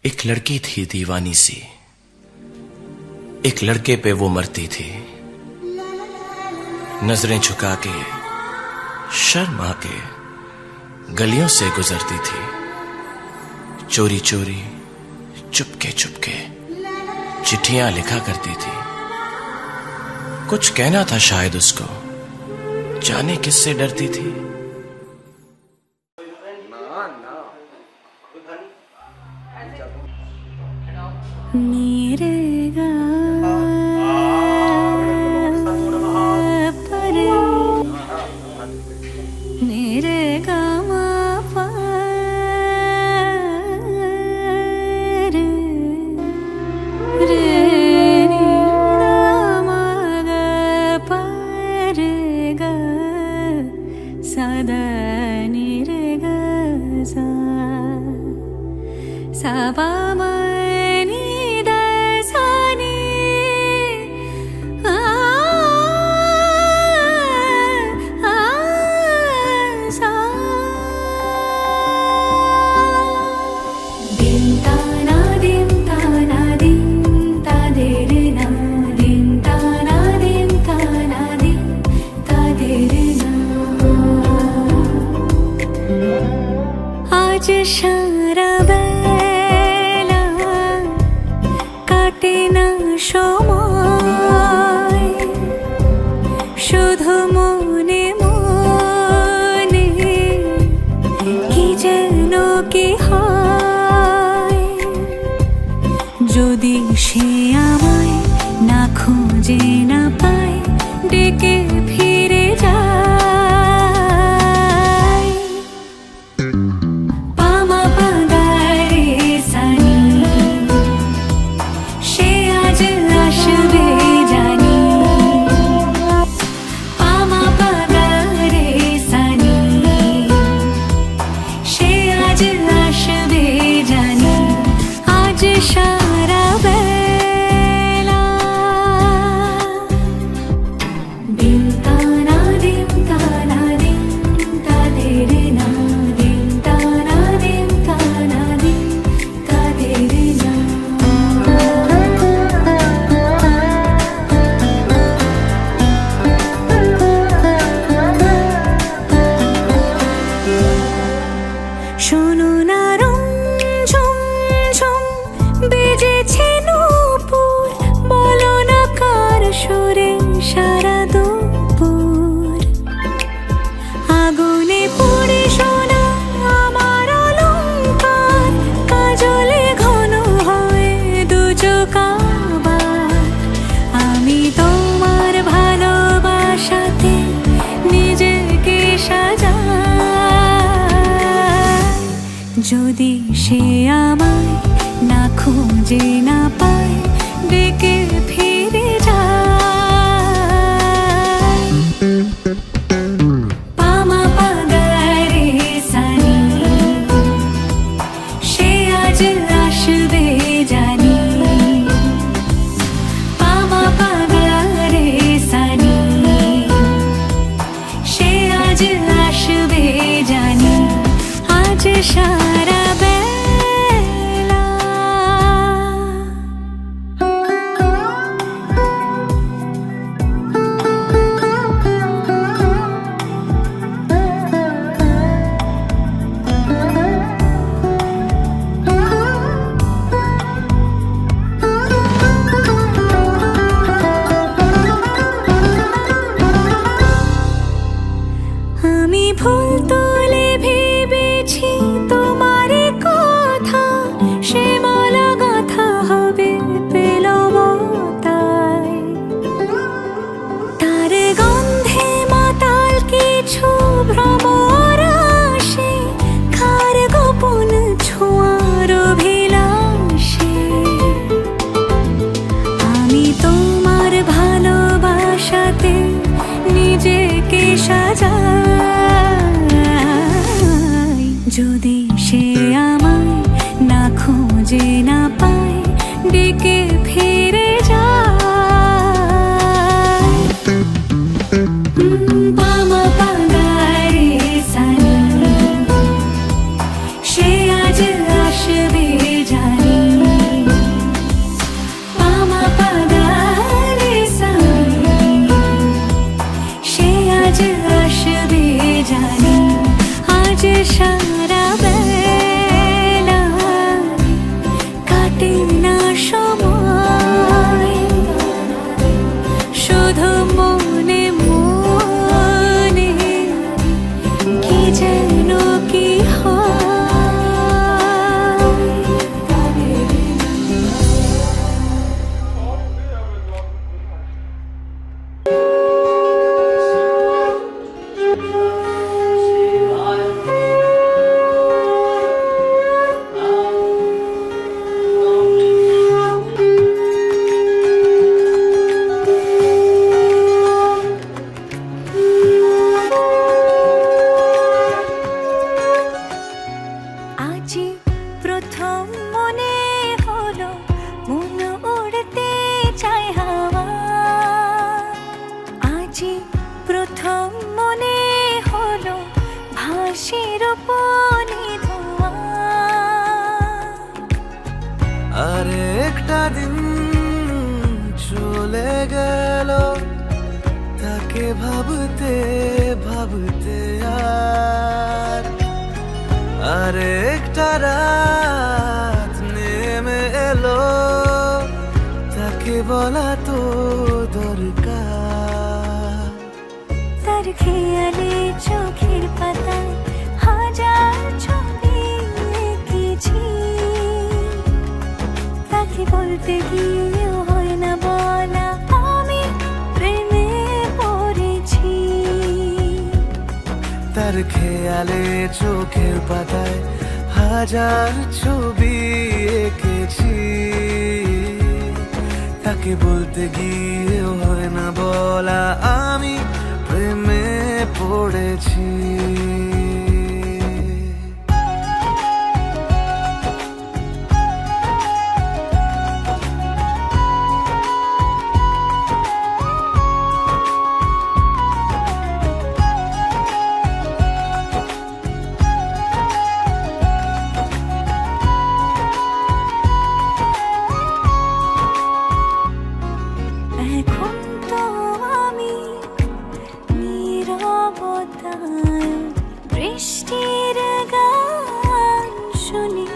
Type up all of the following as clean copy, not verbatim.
एक लड़की थी दीवानी सी, एक लड़के पे वो मरती थी। नजरें झुका के शर्मा के गलियों से गुजरती थी। चोरी चोरी चुपके चुपके चिट्ठियां लिखा करती थी। कुछ कहना था शायद उसको, जाने किससे डरती थी। मेरे সারা বেলা কাটে না সময়, শুধু মনে মনে কি যেন কি হয়। যদি সে আমায় না খুঁজে না পায়, ডেকে ফিরে যায়। যদি সে আমায় না খুঁজে না পায়, ডেকে ফিরে যায়। পামা পাগারে সানি, সে আজ আসবে জানি। পামা পাগারে সানি, সে আজ আসবে জানি। আজ সারা বেলা আমি ভুল তুলে ভেবেছি তোমার কথা, সে মালা গাথা হবে পেলবতায়। তার গন্ধে মাতাল কিছু ভ্রমর আসে, কার গোপন ছোঁয়ার অভিলাষে। আমি তোমার ভালোবাসাতে নিজেকে সাজাই। যদি সে আমায় না খুঁজে না পায়, ডেকে ফিরে যায়। পামা পাগারে সানি, সে আজ আসবে জানি। আরে একটা দিন চলে গেল, তাকে ভাবতে ভাবতে আরে একটা রাত নেমে এলো, তাকে বলা তো দরকার। তার খেয়ালে চোখের পাতায় হাজার ছবি এঁকেছি, তাকে বলতে গিয়েও হয় না বলা আমি প্রেমে পড়েছি। তার খেয়ালে চোখের পাতায় হাজার ছবি এঁকেছি, তাকে বলতে গিয়েও হয় না বলা আমি প্রেমে পড়েছি। এখন তো আমি নীরবতায় বৃষ্টির গান শুনি,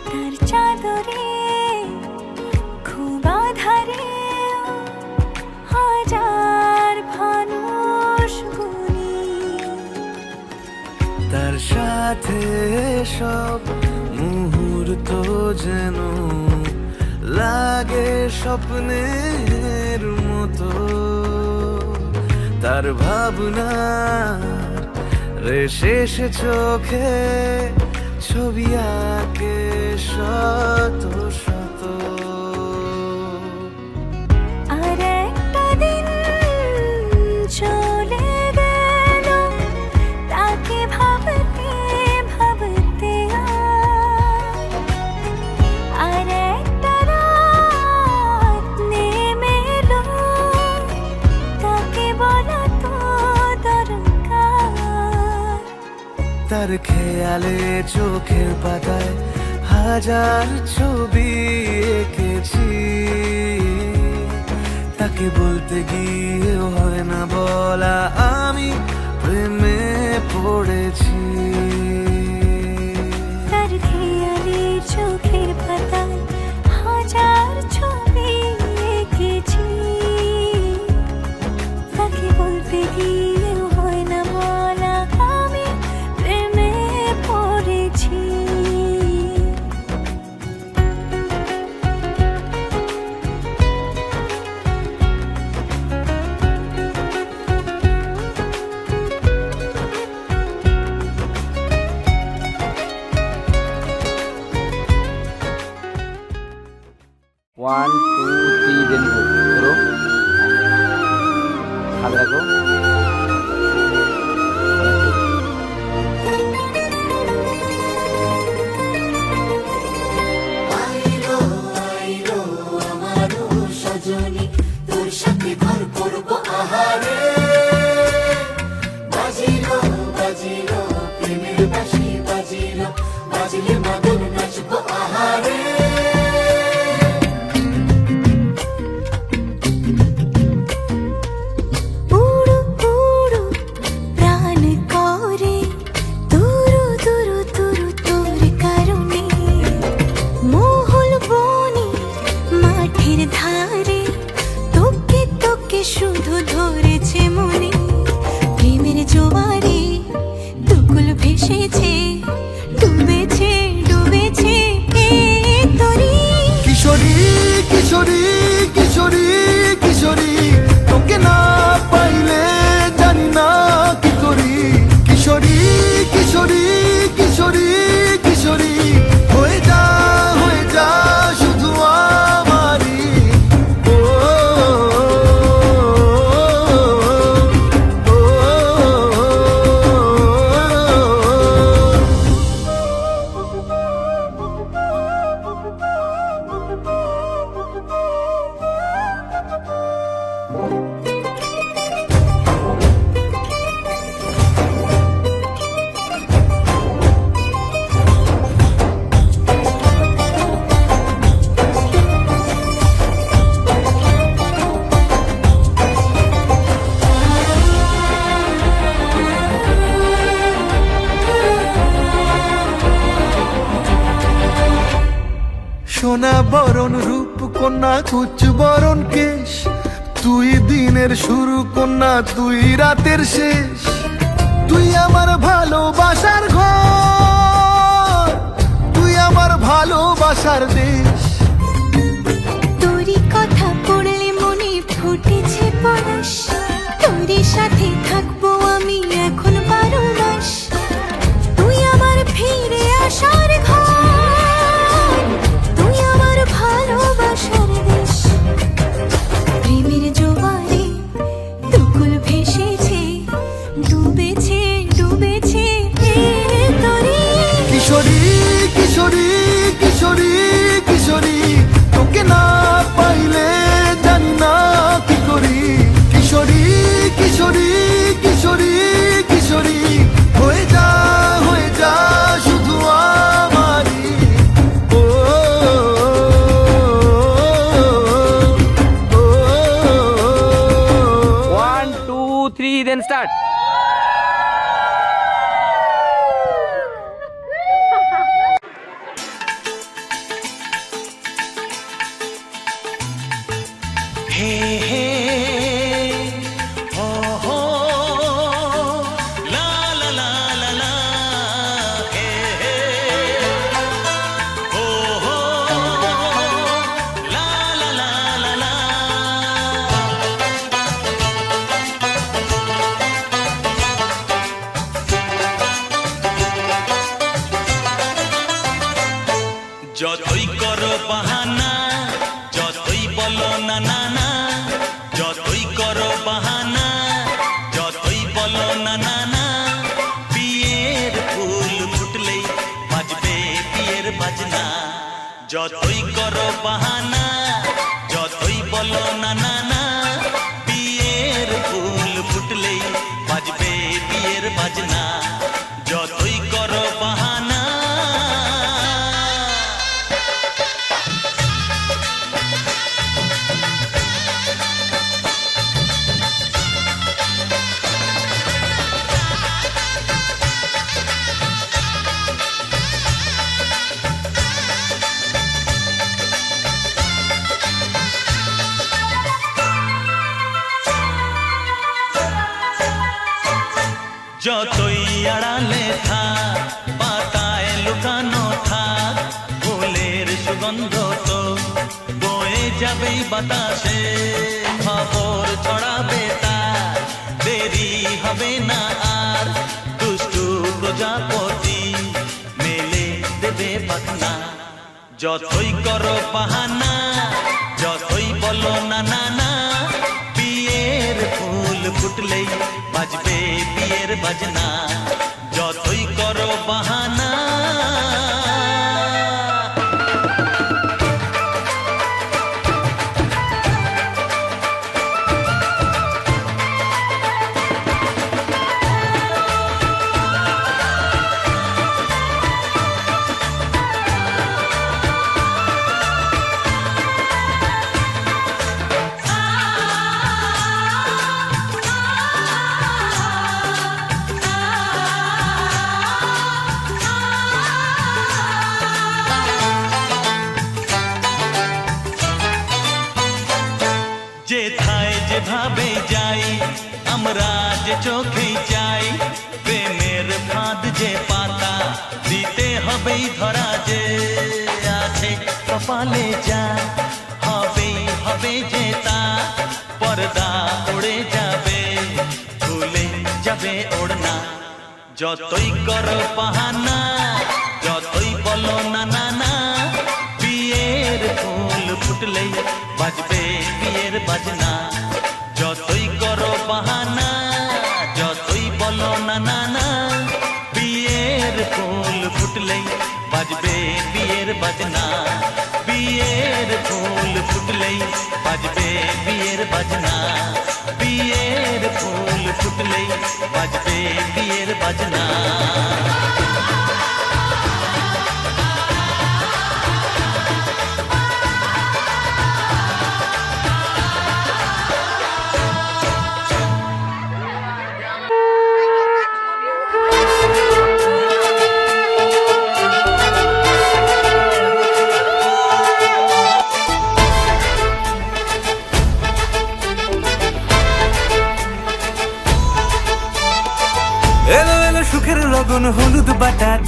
তার চাদরে খুব আধারে হাজার মানুষ গুনি। তার সাথে সব মুহূর্ত যেন লাগে স্বপ্নের মতো, তার ভাবনার শেষ চোখে ছবি আঁকে শত শত। আর একটা দিন চলে গেল, তাকে ভাবতে ভাবতে আর একটা রাত নেমে এলো, তাকে বলা তো দরকার। তার খেয়ালে চোখের পাতায় হাজার ছবি এঁকেছি, তাকে বলতে গিয়েও হয় না বলা আমি প্রেমে পড়েছি। তার খেয়ালে চোখের পাতায় হাজার ছবি এঁকেছি, তাকে বলতে গিয়েও হয় না বলা আমি প্রেমে পড়েছি। One two three then go करो, हाथ रखो। উড়ু সোনা বরণ রূপ কন্যা কুচ বরণ কেশ, তুই দিনের শুরু কন্যা তুই রাতের শেষ, তুই আমার ভালোবাসার ঘর, তুই আমার ভালোবাসার দেশ। তোরই কথা পড়লে মনে ফুটেছে পরশ, তোরই সাথে থাকবো আমি এখন 12 মাস। তুই আমার ফিরে আসার ঘর, তুই আমার ভালোবাসার দেশ। প্রেমের জোয়ারে দুকুল ভেসেছে, ডুবেছে ডুবেছে তোরে। কিশোরী কিশোরী কিশোরী কিশোরী, তোকে না পাইলে জানি না কি করি। কিশোরী কিশোরী কিশোরী কিশোরী, হয়ে যা শুধু আমারই। ও, ও, ও, 1 2 3 then start. हे हे हो हो ला ला ला ला ला हे हे हो हो ला ला ला ला ला। যতই করো বাহানা, যতই বলো না না না, যতই করো বাহানা, যতই বলো না না না, বিয়ের ফুল ফুটলেই বাজবে বিয়ের বাজনা। যতই করো বাহানা, যতই বলো না না না, বিয়ের ফুল ফুটলেই বাজবে বিয়ের বাজনা। যতই করো বাহানা। যতই আড়ালে থাক, পাতায় লুকানো থাক, ফুলের সুগন্ধ তো বয়ে যাবেই বাতাসে। খবর ছড়াবে তার, দেরি হবে না আর, দুষ্টু প্রজাপতি মেলে দেবে পাখনা। যতই করো বাহানা, যতই বলো না না না, বিয়ের ফুল ফুটলেই বাজবে বিয়ের বাজনা। যতই করো বাহানা। যেথায় যেভাবে যাই আমরা যে চোখেই চাই, প্রেমের ফাঁদ যে পাতা দিতে হবেই ধরা, যে আছে কপালে যা হবেই হবে যে তা, পর্দা উড়ে যাবে ভুলে যাবে ওড়না। যতই করো বাহানা, যতই বলো না না না, বিয়ের ফুল ফুটলেই বাজবে বিয়ের বাজনা। যতই করো বাহানা, যতই বলো না না না, বিয়ের ফুল ফুটলেই বাজবে বিয়ের বাজনা। বিয়ের ফুল ফুটলেই বাজবে বিয়ের বাজনা। বিয়ের ফুল ফুটলেই বাজবে বিয়ের বাজনা।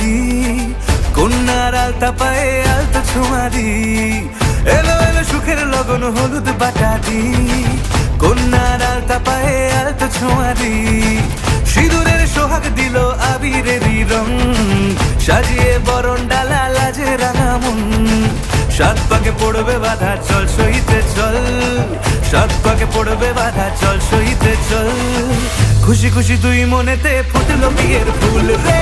দি কন্যার আলতা পায়ে আলতা ছোঁয়া দি এলো এলো সুখের লগন হলুদ বাটা দি কন্যার আলতা পায়ে আলতা ছোঁয়া দি সিঁদুরের সোহাগ দিল আবিরেরই রং সাজিয়ে বরণ ডালা লাজে রাঙা মন সাত পাকে পড়বে বাধা চল সইতে চল সাত পাকে পড়বে বাধা চল সইতে চল খুশি খুশি দুই মনেতে ফুটলো বিয়ের ফুল রে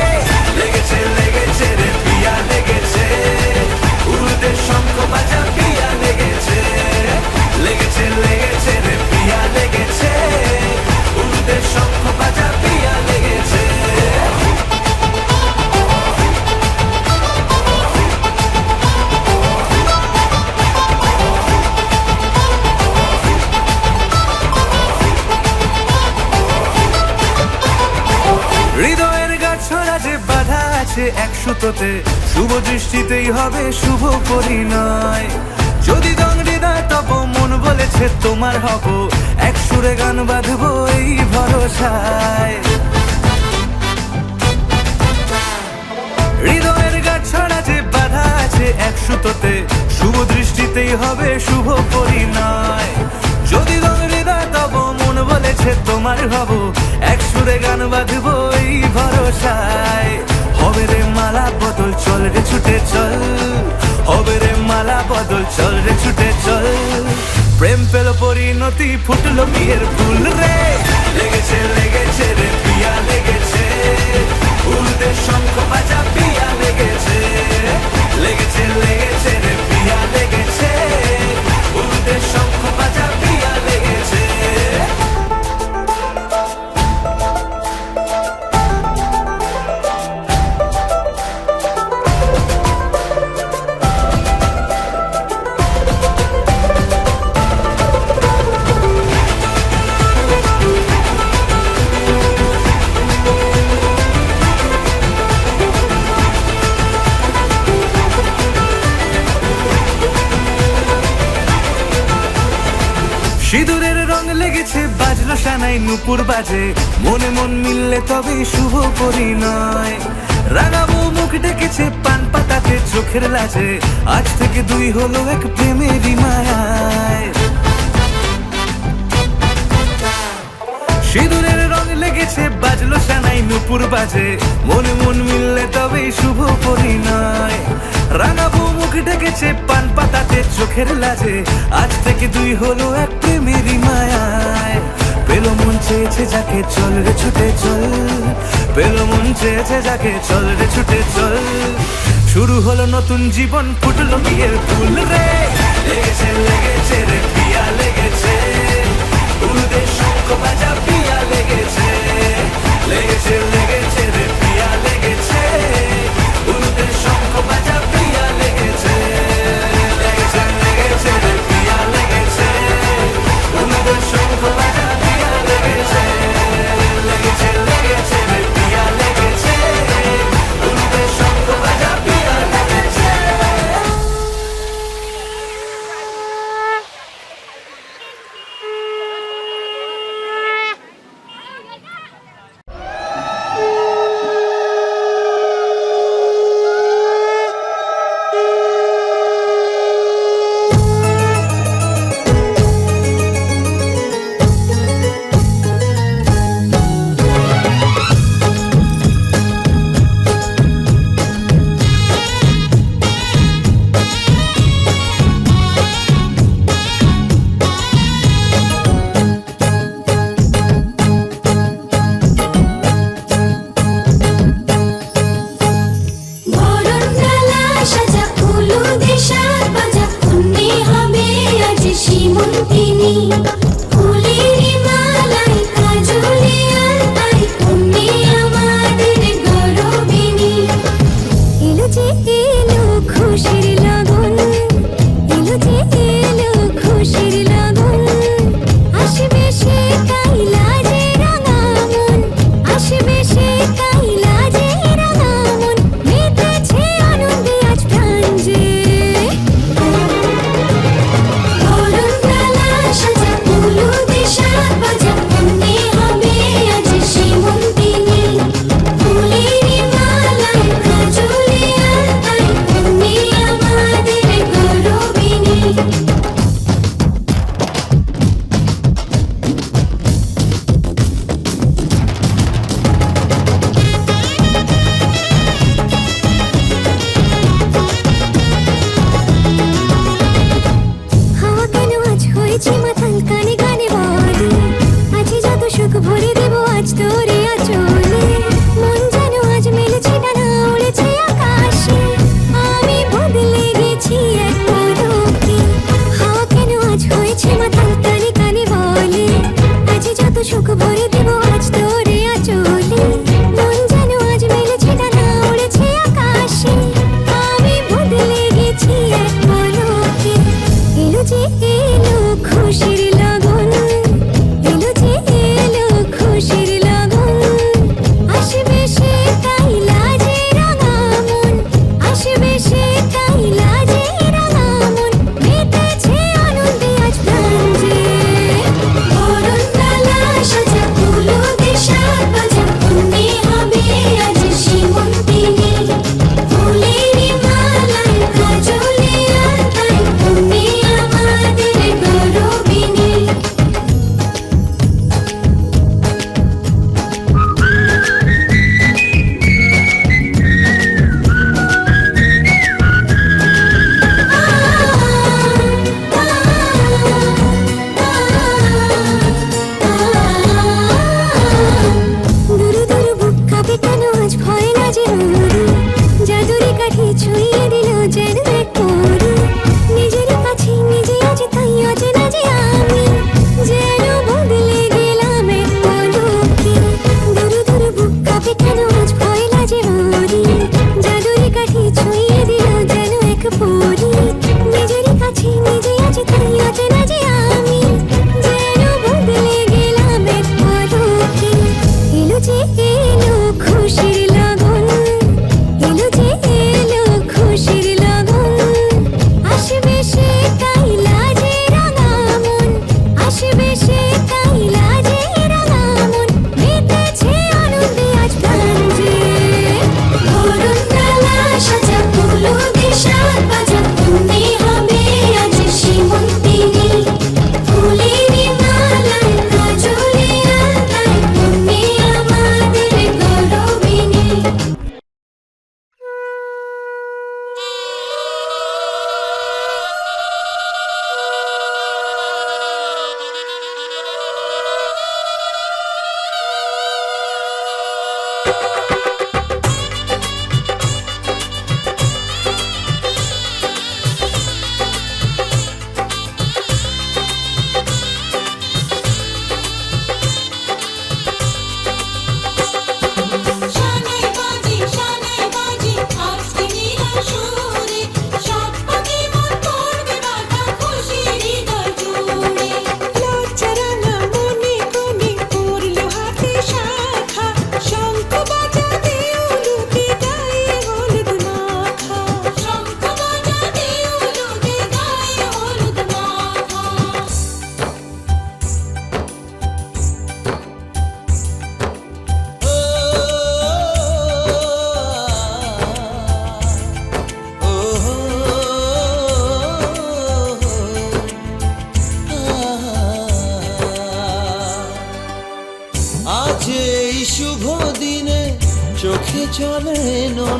লেগেছে লেগেছে রে পিয়া লেগেছে উড়তে শঙ্খ বাজা পিয়া লেগেছে লেগেছে লেগেছে রে পিয়া লেগেছে উড়তে শঙ্খ বাজা পিয়া লেগেছে হৃদয়ের গাছড়া যে বাধা আছে এক সুতোতে শুভ দৃষ্টিতেই হবে শুভ পরিণয় যদি দংড়ি দেয় তব মন বলেছে তোমার হব এক সুরে গান বাঁধবো এই ভরসায় হৃদয়ের গাছড়া যে বাধা আছে এক সুতোতে শুভ দৃষ্টিতেই হবে শুভ পরিণয় যদি দংড়ি দেয় তব মন বলেছে তোমার হব এক সুরে গান বাঁধবো এই ভরসায় হবে রে মালা বদল চল রে ছুটে চল হবে রে মালা বদল চল রে ছুটে চল প্রেম পেল পরিণতি ফুটলো বিয়ের ফুল রে লেগেছে লেগেছে রে পিয়া লেগেছে উড়তে শঙ্খ বাজা পিয়া লেগেছে লেগেছে লেগেছে রে পিয়া লেগেছে উড়তে শঙ্খ বাজা পিয়া লেগেছে সিঁদুরের রং লেগেছে বাজলো সানাই নুপুর বাজে মনে মন মিললে তবে শুভ পরিণয় রাঙাবো মুখ ডেকেছে পান পাতাতে চোখের লাজে আজ থেকে দুই হলো এক প্রেমেরই মায়ায় সিঁদুরের রং লেগেছে বাজলো সানাই নুপুর বাজে মনে মন মিললে তবে শুভ পরিণয় রাঙাবো মুখ ডেকেছে পান পাতাতে চোখের লাজে আজ থেকে দুই হলো এক প্রেমেরই মায়ায় পেলো মন চেয়েছে যাকে চল রে ছুটে চল পেলো মন চেয়েছে যাকে চল রে ছুটে চল শুরু হলো নতুন জীবন ফুটলো বিয়ের ফুল রে লেগেছে লেগেছে রে পিয়া লেগেছে উড়তে শঙ্খ বাজা পিয়া লেগেছে লেগেছে লেগেছে রে পিয়া লেগেছে উড়তে শঙ্খ বাজা পিয়া লেগেছে লেগেছে লেগেছে রে পিয়া লেগেছে উড়তে শঙ্খ বাজা পিয়া লেগেছে লেগেছে লেগেছে রে পিয়া লেগেছে উড়তে শঙ্খ বাজা পিয়া লেগেছে সাজা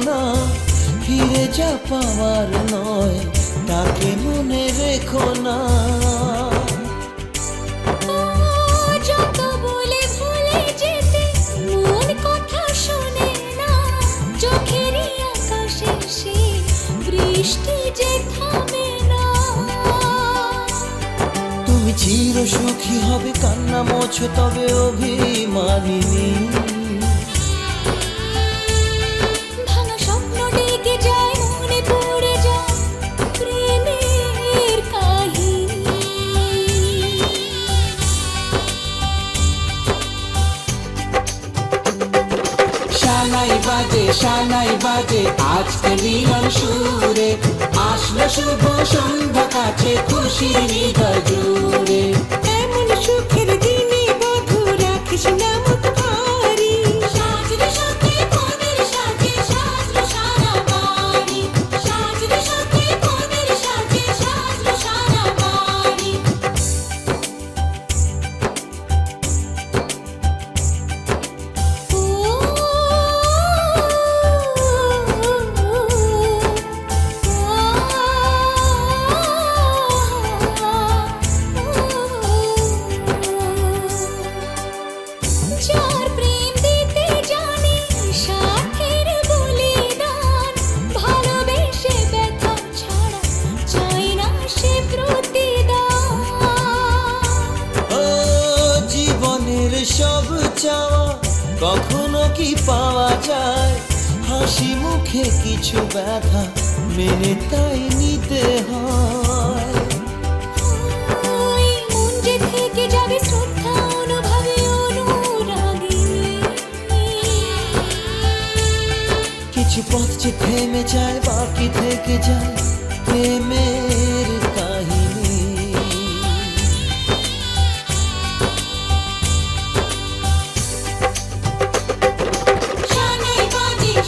না, ফিরে যা পাওয়ার নয়, তাকে মনে রেখো না। যত বলে ভুলে যেতে মন কথা শোনে না, চোখেরই আকাশে সে বৃষ্টি যে থামে না। তুমি চির সুখী হবে, কান্না মোছো তবে অভিমানিনী। ভাঙা স্বপ্ন ডেকে যায়, মনে পড়ে যায় প্রেমের কাহিনী। শানাই বাজে আজকে মিলন সুরে, আসলো শুভ সন্ধ্যা কাছে খুশির হৃদয় জুড়ে। এমন সুখের দিনে বধূ রাখিস না মুখ ভারী, সাজরে সাথে কোনের সাজে সাজলো সারা বাড়ি, সাজরে সাথে কোনের সাজে সাজলো সারা বাড়ি। যার প্রেম দিতে জানে সাথের বলিদান, ভালোবেসে ব্যথা ছাড়া চাই না সে প্রতিদান। ও জীবনের সব চাওয়া কখনো কি পাওয়া যায়, হাসি মুখে কিছু ব্যথা মেনে তাই নিতে হয়। ওই মন যে থেকে যাবে শ্রদ্ধা অনুভবে অনুরাগিনী। কিছু পথ যে থেমে যায়, বাকি থেকে যায় প্রেমের কাহিনী।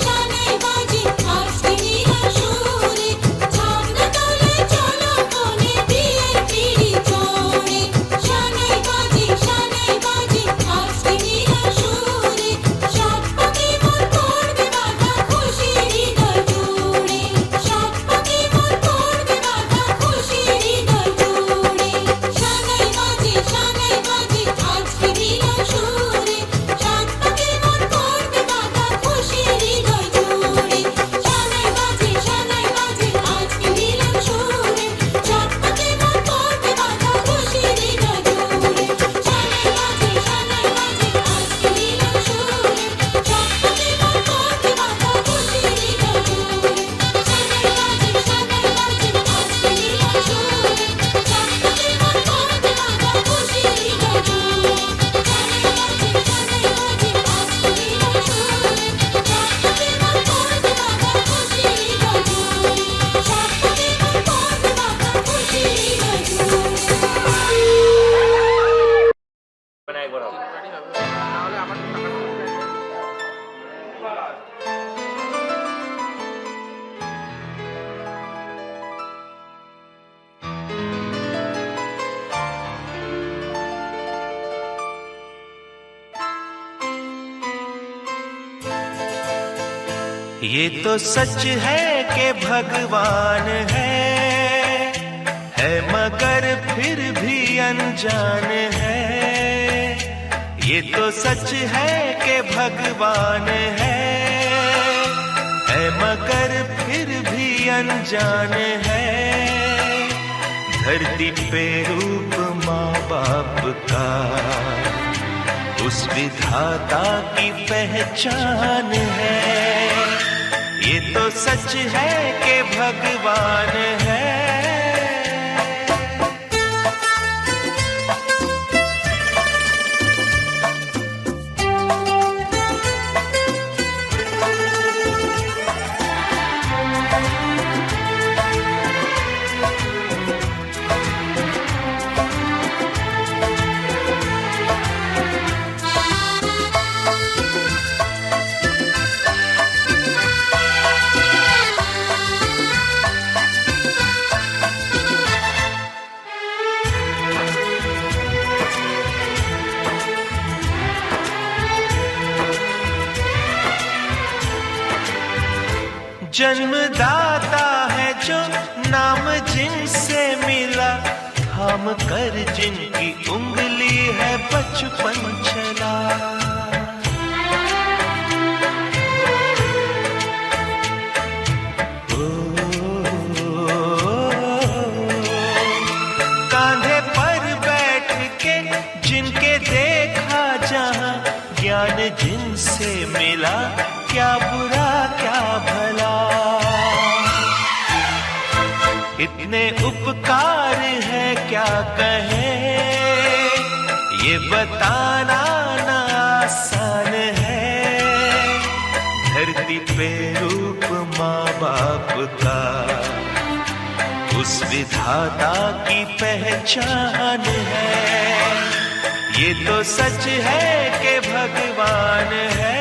শানাই বাজে আজকে নীলা সুরে, ঝর্ণা তলে চলো কোণে বিয়ের পিড়ি চড়ে। শানাই বাজে আজকে নীলা সুরে, সাত পাকে মন করবে বাধা খুশির হৃদয় জুড়ে, সাত পাকে মন করবে বাধা খুশির হৃদয় জুড়ে। শানাই বাজে আজকে নীলা সুরে, সাত পাকে মন করবে বাধা খুশির হৃদয় জুড়ে। শানাই বাজে আজকে নীলা সুরে, সাত পাকে মন করবে বাধা খুশির হৃদয় জুড়ে। শানাই বাজে আজকে নীলা সুরে, সাত পাকে মন করবে বাধা খুশির হৃদয় জুড়ে। শানাই বাজে আজকে নীলা সুরে, সাত পাকে মন করবে বাধা খুশির হৃদয় জুড়ে। ये तो सच है कि भगवान है मगर फिर भी अनजान है। ये तो सच है कि भगवान है मगर फिर भी अनजान है। धरती पे रूप माँ बाप का उस विधाता की पहचान है। ये तो सच है कि भगवान है। जन्मदाता है जो नाम जिनसे मिला, थाम कर जिनकी उंगली है बचपन चला। कांधे पर बैठ के जिनके देखा जहां, ज्ञान जिनसे मिला, क्या बुरा क्या भला। इतने उपकार है क्या कहे, ये बताना ना आसान है। धरती पे रूप माँ बाप का, उस विधाता की पहचान है। ये तो सच है कि भगवान है।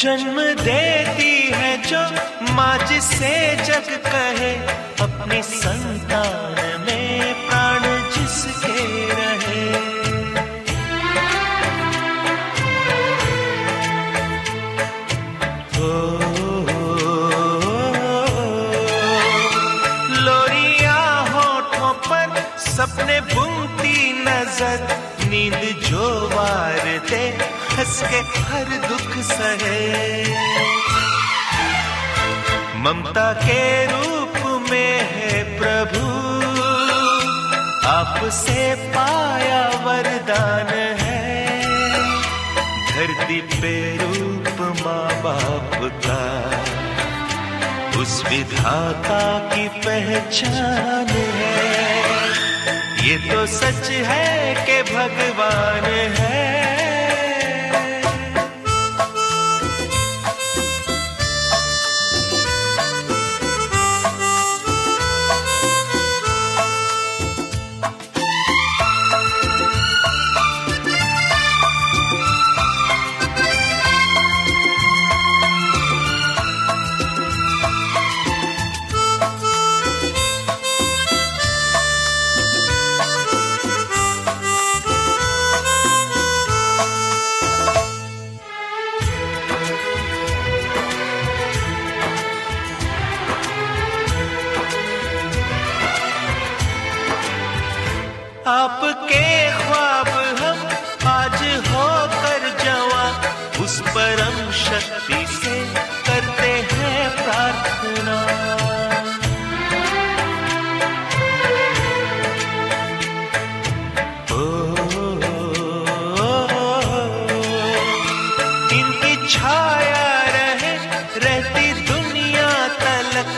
जन्म देती है जो माँ जिसे जग कहे, अपनी संतान में प्राण जिसके रहे। लोरियां होठों पर सपने बुनती नजर, नींद जो वार दे हंस के हर दुख सहे। ममता के रूप में है प्रभु, आपसे पाया वरदान है। धरती पे रूप माँ बाप का, उस विधाता की पहचान है। ये तो सच है कि भगवान है। आपके ख्वाब हम आज होकर जवां, उस परम शक्ति से करते हैं प्रार्थना। इनकी छाया रहे रहती दुनिया तलक,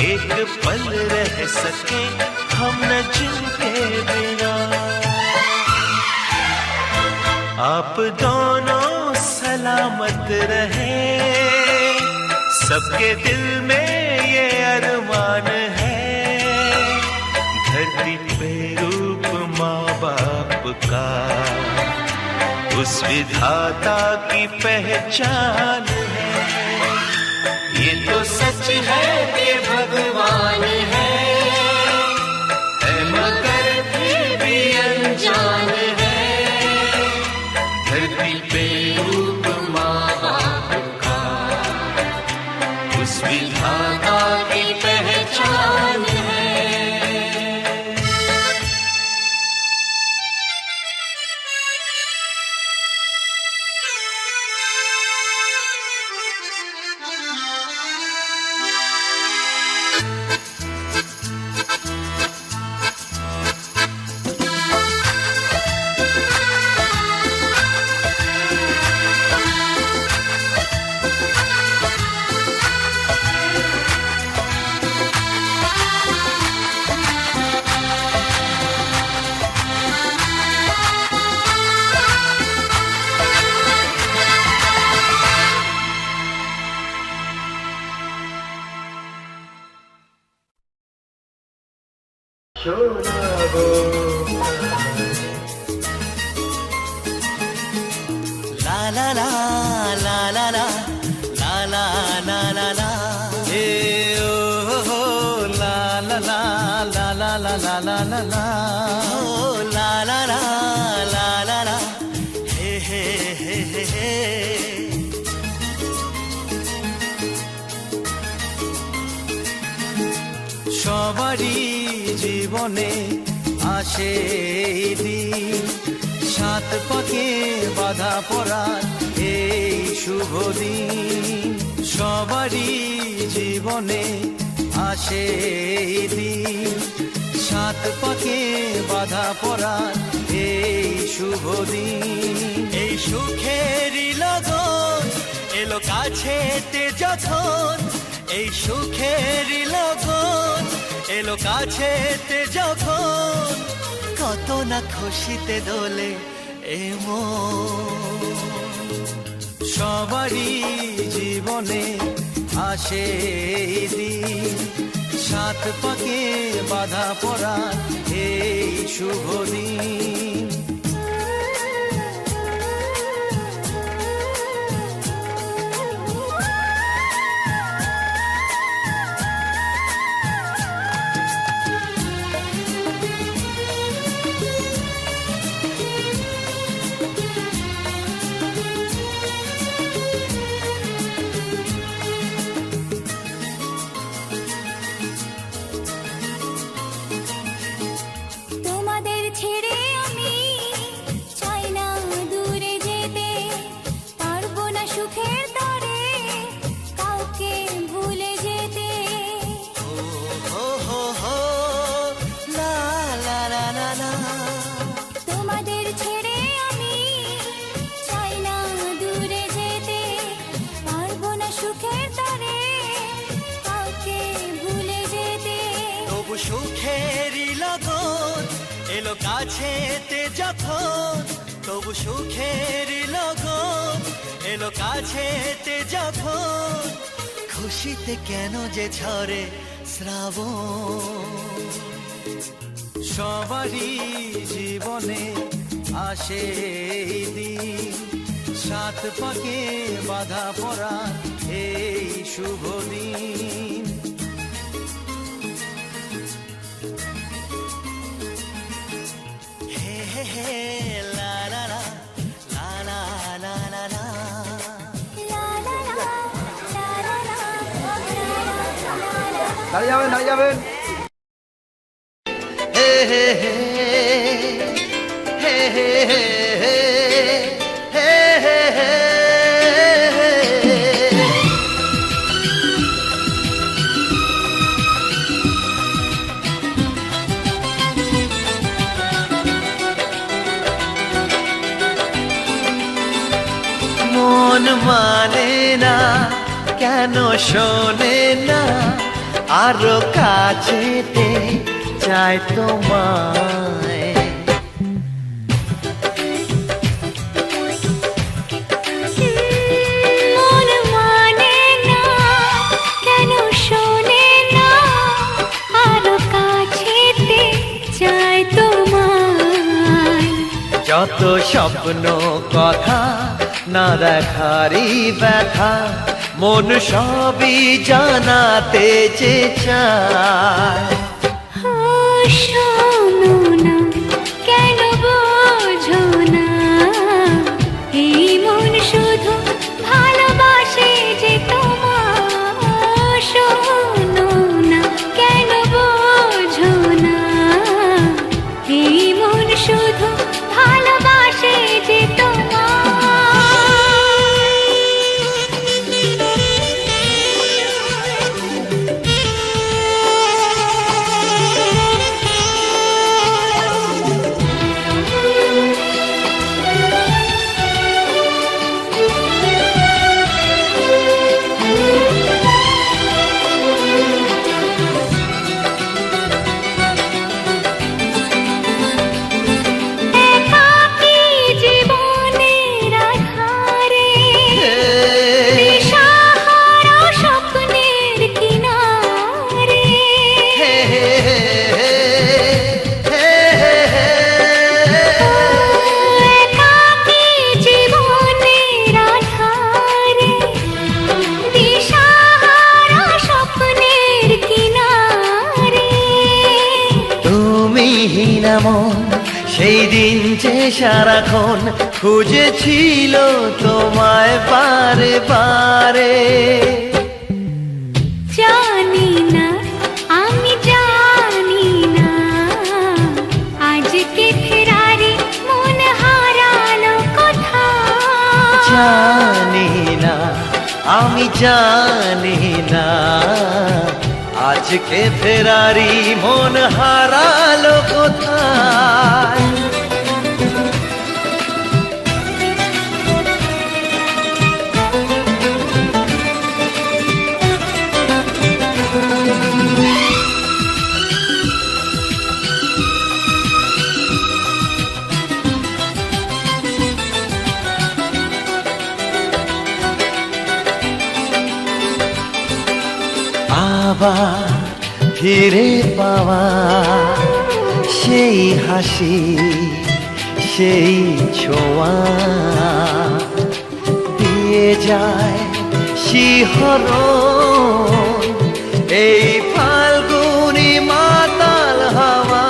एक पल रह सके हम न जिनके बिना। आप दोनों सलामत रहे, सबके दिल में ये अरमान है। धरती पे रूप माँ बाप का, उस विधाता की पहचान है। ये तो सच है कि भगवान है, मगर फिर भी अनजान है। धरती पे रूप माँ बाप का, उस विधाता की पहचान है। শোনাবো। লা লা লা লা লা লা লা লা লা লা লা হে ও হো লা লা লা লা লা লা লা লা লা লা ও লা লা লা লা লা লা হে হে হে হে হে। সবারই জীবনে আসে এই দিন, সাত পাকে বাধা পড়ার এই শুভ দিন। সবারই জীবনে আসে এই দিন, সাত পাকে বাধা পড়ার এই শুভ দিন। এই সুখেরই লগন এলো কাছেতে যখন, এই সুখেরই লগন এলো কাছেতে যখন, কত না খুশিতে দোলে এ মন। সবারই জীবনে আসে এই দিন, সাত পাকে বাধা পড়ার এই শুভ দিন। তোমাদের ছেড়ে আমি চাই না দূরে যেতে, পারবো না সুখের তরে কাউকে ভুলে যেতে। হো হো হো লা লা লা লা লা। তোমাদের ছেড়ে আমি চাই না দূরে যেতে, পারবো না সুখের তরে কাউকে ভুলে যেতে। তবু সুখেরই লগন এলো কাছেতে যখন, তবু সুখেরই লগন এলো কাছেতে যখন, খুশিতে কেন যে ঝরে শ্রাবণ। সবারই জীবনে আসে এই দিন, সাত পাকে বাধা পড়া এই শুভ দিন। হে হে হে লা লা লা লা লা লা লা লা। লা লা লা, লা লা লা, দাঁড়িয়ে যাবেন, দাঁড়িয়ে যাবেন। হে হে হে হে হে হে হে হে হে। মন মানে না কেন শোনে না, আরো কাছেতে চাই তোমায়। মন মানে না কেন শোনে না, আরো কাছেতে চাই তোমায়। যত স্বপ্ন কথা না দেখারই ব্যথা, মন সবই জানাতে যে চায়। শোনো না কেন বোঝো না, এই মন শুধু ভালোবাসে যে তোমায়। শোনো না কেন বোঝো না, এই মন শুধু ভালোবাসে যে তোমায়। সারাক্ষণ খুঁজেছিল তোমায় বারে বারে। জানি না, আমি জানি না, আজকে ফেরারি মন হারালো কোথায়। জানি না, আমি জানি না, আজকে ফেরারি মন হারালো কোথায়। আবার ফিরে পাওয়া সেই হাসি, সেই ছোঁয়া দিয়ে যায় শিহরণ এই ফাল্গুনি মাতাল হাওয়া।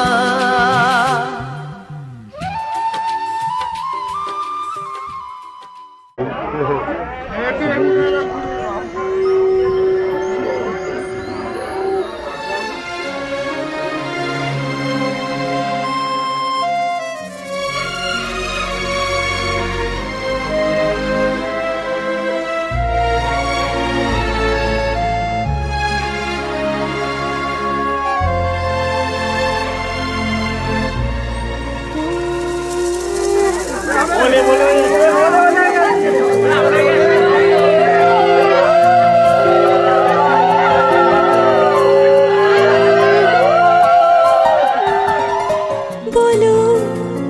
বলো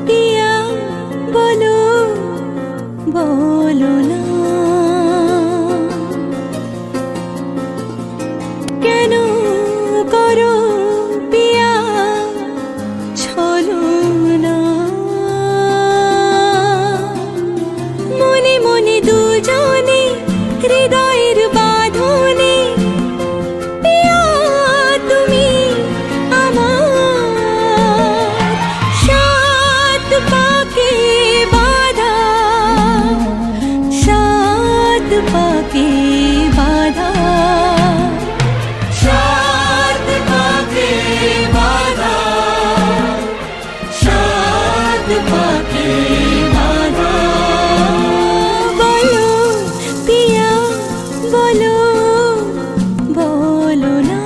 পিয়া বলো, বলো না কেন করো পিয়া ছলনা। মনে মনে দুজনে হৃদয়ের বাঁধনে পিয়া তুমি আমার সাত পাকে বাঁধা, সাত পাকে বাঁধা, সাত পাকে বাঁধা, সাত পাকে বাঁধা। বলো পিয়া বলো, বলো না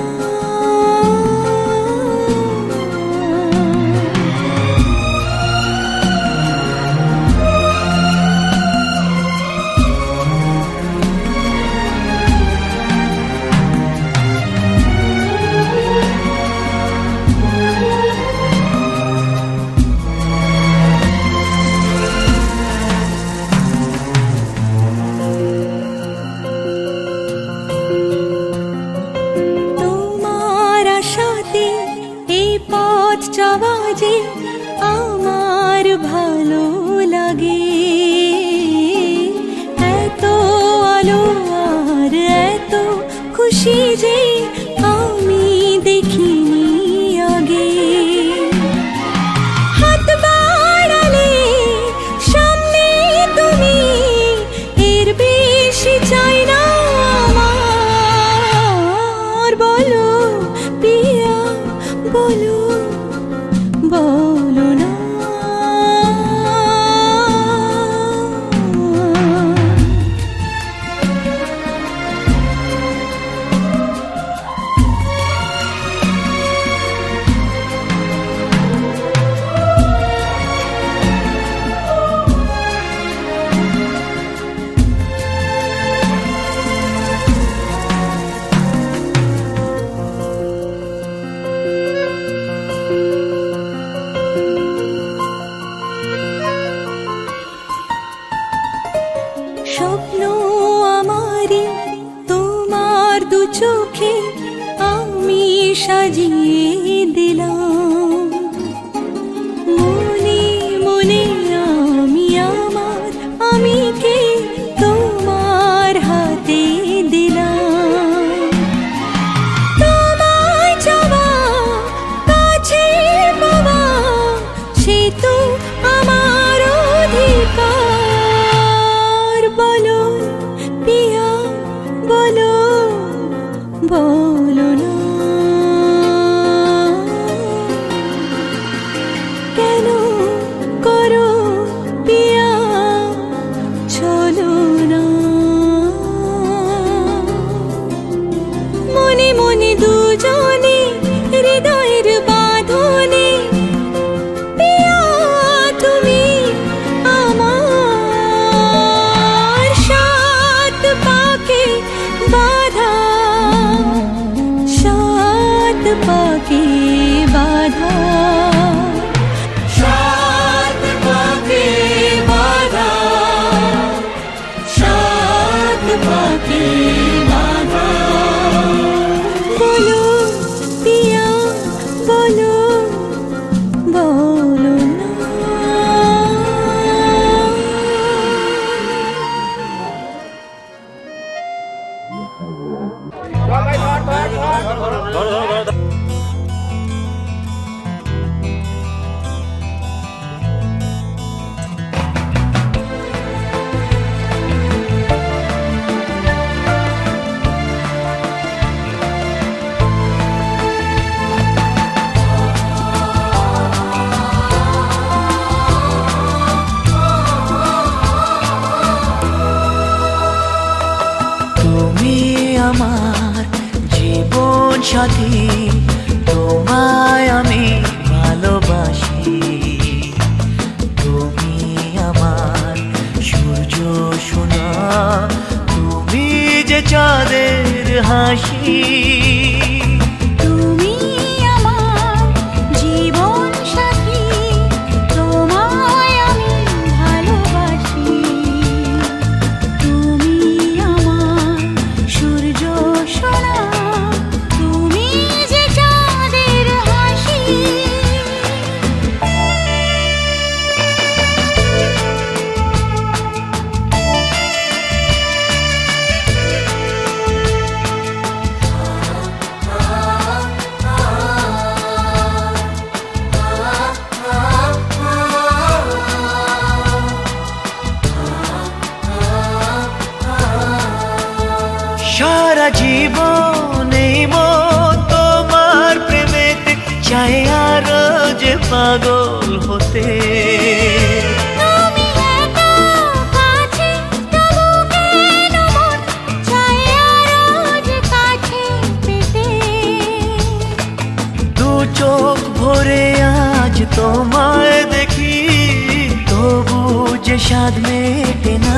তোমার আশাতে এই পথ চলা যে আমার ভালো লাগে। এত আলো আর এত খুশি যে আমি দেখিনি আগে। হাত বাড়ালে সামনে তুমি, এর বেশি চাই না আমার। বলো পিয়া বলো, বলো না স্বপ্ন আমারি তোমার দু চোখে আমি সাজিয়ে দিলাম। মনে মনে আমি আমার আমিকে তোমার হাতে দিলাম। তোমায় চাওয়া কাছে পাওয়া সে তো আমার তুলনা মনে মনে দুজনে হৃদয়ের বাঁধনে পিয়া তুমি আমার সাত পাকে বাঁধা সাত পাকে বাঁধা সাত পাকে বাঁধা সাত পাকে বাঁধা বলো পিয়া বলো বলো না তুমি আমার জীবন সাথী, তোমায় আমি ভালোবাসি। তুমি আমার সূর্য সোনা, তুমি যে চাঁদের হাসি। তুমি আমার জীবন সাথী তোমায় আমি ভালোবাসি তুমি আমার সূর্য সোনা তুমি যে চাঁদের হাসি সারা জীবন এই মন তোমার প্রেমেতে চাই আরো যে পাগল হতে। তুমি এত কাছে তবু কেন মন চায় আরো যে কাছে পেতে দু চোখ ভরে আজ তোমায় দেখি, তবু যে স্বাদ মেটে না।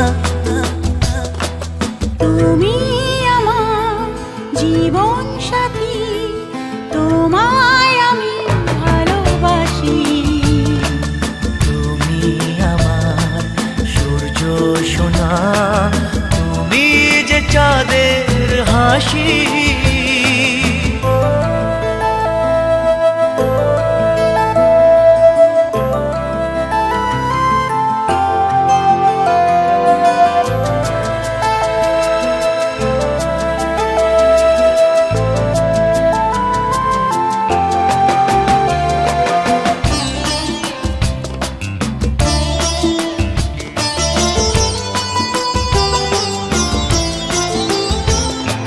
তুমি আমার জীবন সাথী তোমায় আমি ভালোবাসি তুমি আমার সূর্য সোনা, তুমি যে চাঁদের হাসি।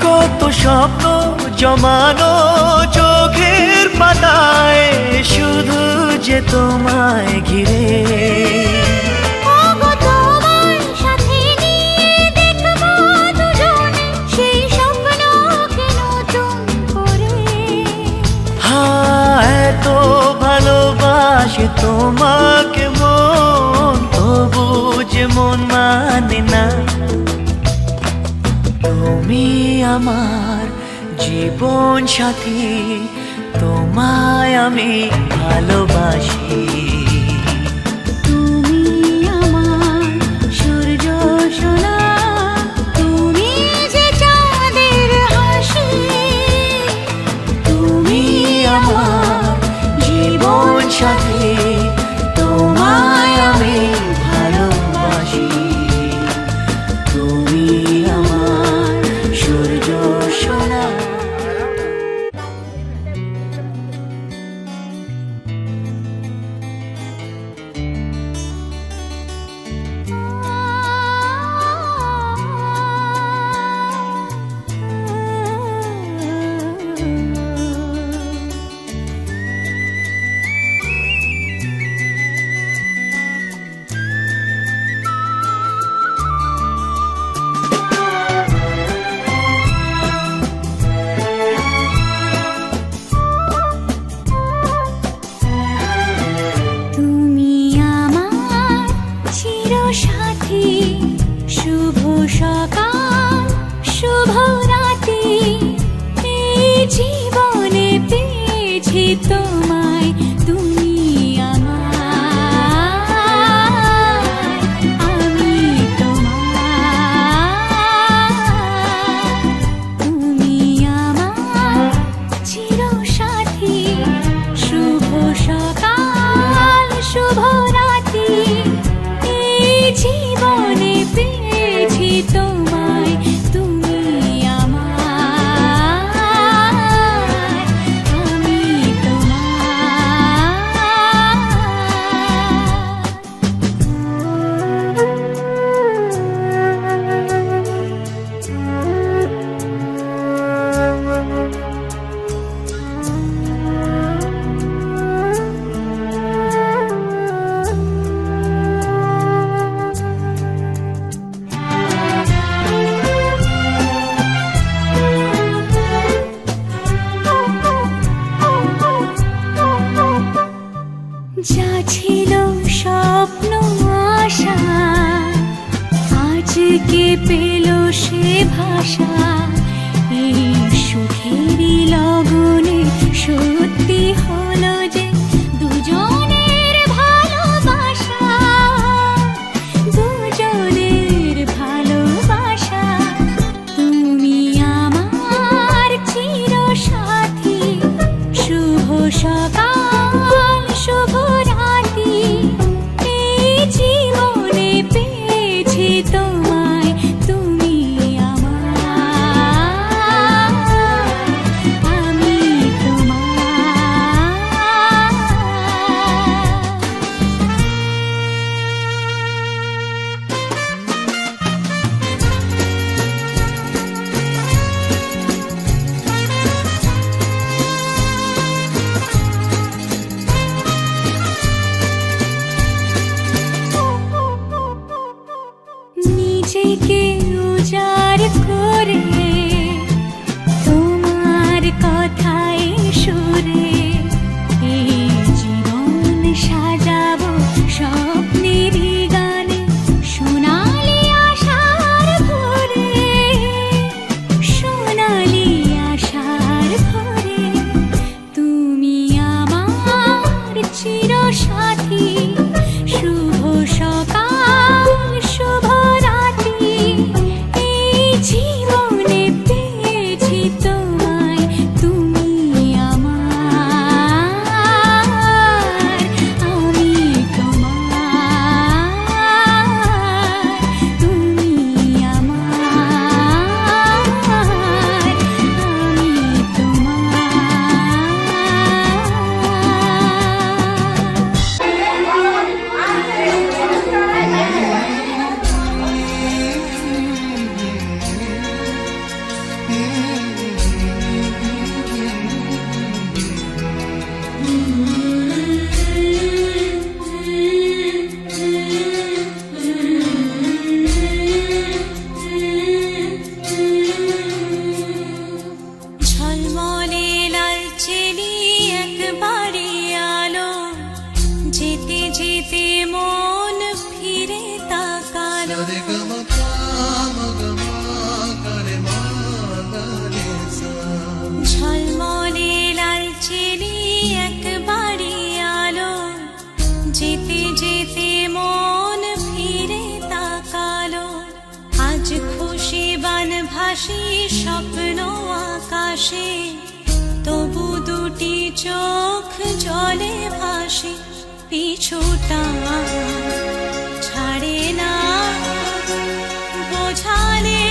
কত স্বপ্ন জমানো চোখের পাতায়, শুধু যে তোমায় ঘিরে। ওগো তোমায় সাথে নিয়ে দেখবো দুজনে সেই স্বপ্নকে নতুন করে এত ভালোবাসে তোমাকে মন, তবু যে মন মানে না। তুমি আমার জীবন সাথী, তোমায় আমি ভালোবাসি। তুমি আমার সূর্য সোনা তুমি যে চাঁদের হাসি তুমি আমার জীবন সাথী, তোমায় আমি ভালোবাসি। তুমি আমার সূর্য সোনা। সকাল শুভ রাতি এই জীবনে পেয়েছি তোমায় তুমি আমার আমি তোমার তুমি আমার চিরসাথী শুভ সকাল শুভ রাতি এই জীবনে পেয়েছি তোমায় তুমি আমার আমি যা ছিল স্বপ্ন আশা আজকে পেল সে ভাষা এই সুখেরই লগনে সত্যি হলো যে দুজনের ভালোবাসা দুজনের ভালোবাসা তুমি আমার চিরসাথী শুভ সকাল শুভ রাতি এই জীবনে পেয়েছি তোমায় তুমি আমার আমি নিজেকে উজাড় করে তোমার কথায় সুরে এই জীবন সাজাবো স্বপ্নেরই গানে সোনালি আশার ভরে সোনালি আশার ভরে তুমি আমার চিরসাথী শুভ সকাল শুভ রাতি এই জীবনে পেয়েছি তোমায় তুমি আমার আমি তোমার তুমি আমার আমি তোমার ঝলমলে লালচেলি একবারে আলো যেতে যেতে মন ফিরে তাকালো ঝলমলে লালচেলি একবারে আলো যেতে যেতে মন ফিরে তাকালো আজ খুশি বানভাসী স্বপ্ন আকাশে তবু দুটি চোখ জলে ভাসে পিছুটা ছাড়ে না বোঝালে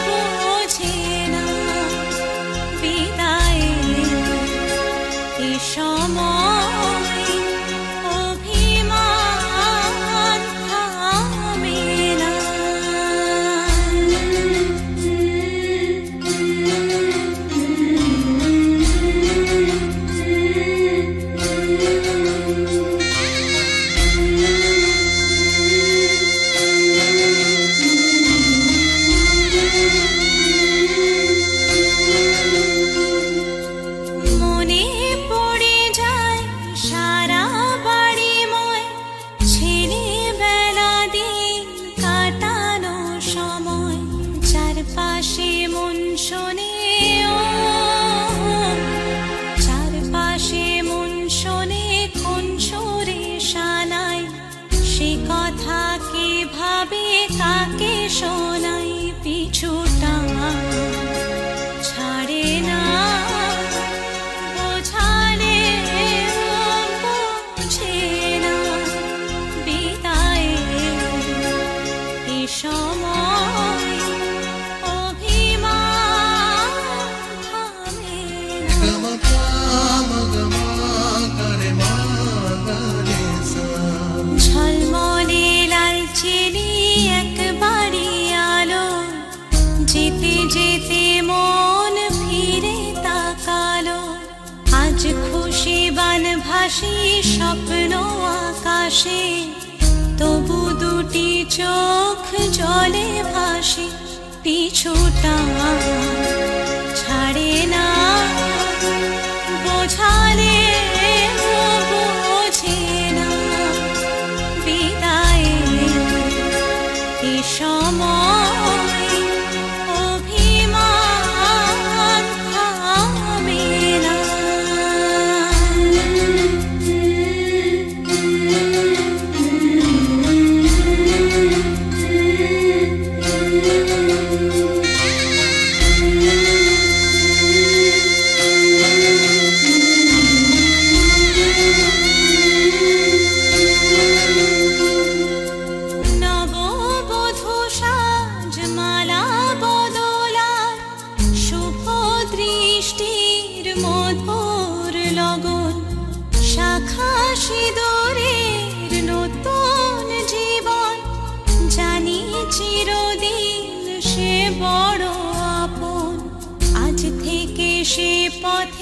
বোঝে না বিদায় এ সময় অভিমান থামে না শোনাই পিছুটা ছাড়ে না বোঝালে বুঝে না বিদায় এ সময় অভিমান থামে না ঝলমলে লালচেলি একবারই আলো যেতে যেতে মন ফিরে তাকালো আজ খুশি বানভাসি স্বপ্ন আকাশে তবু দুটি চোখ জলে ভাসে পিছুটা ছাড়ে না বোঝালে বোঝে না বিদায় এ সময় অভিমান থামে না নববধূ সাজমালা বদলায় শুভ দৃষ্টির মধুর লগন শাখা সিঁদুরের নতুন জীবন জানি চিরদিন সে বড় আপন আজ থেকে সে পথ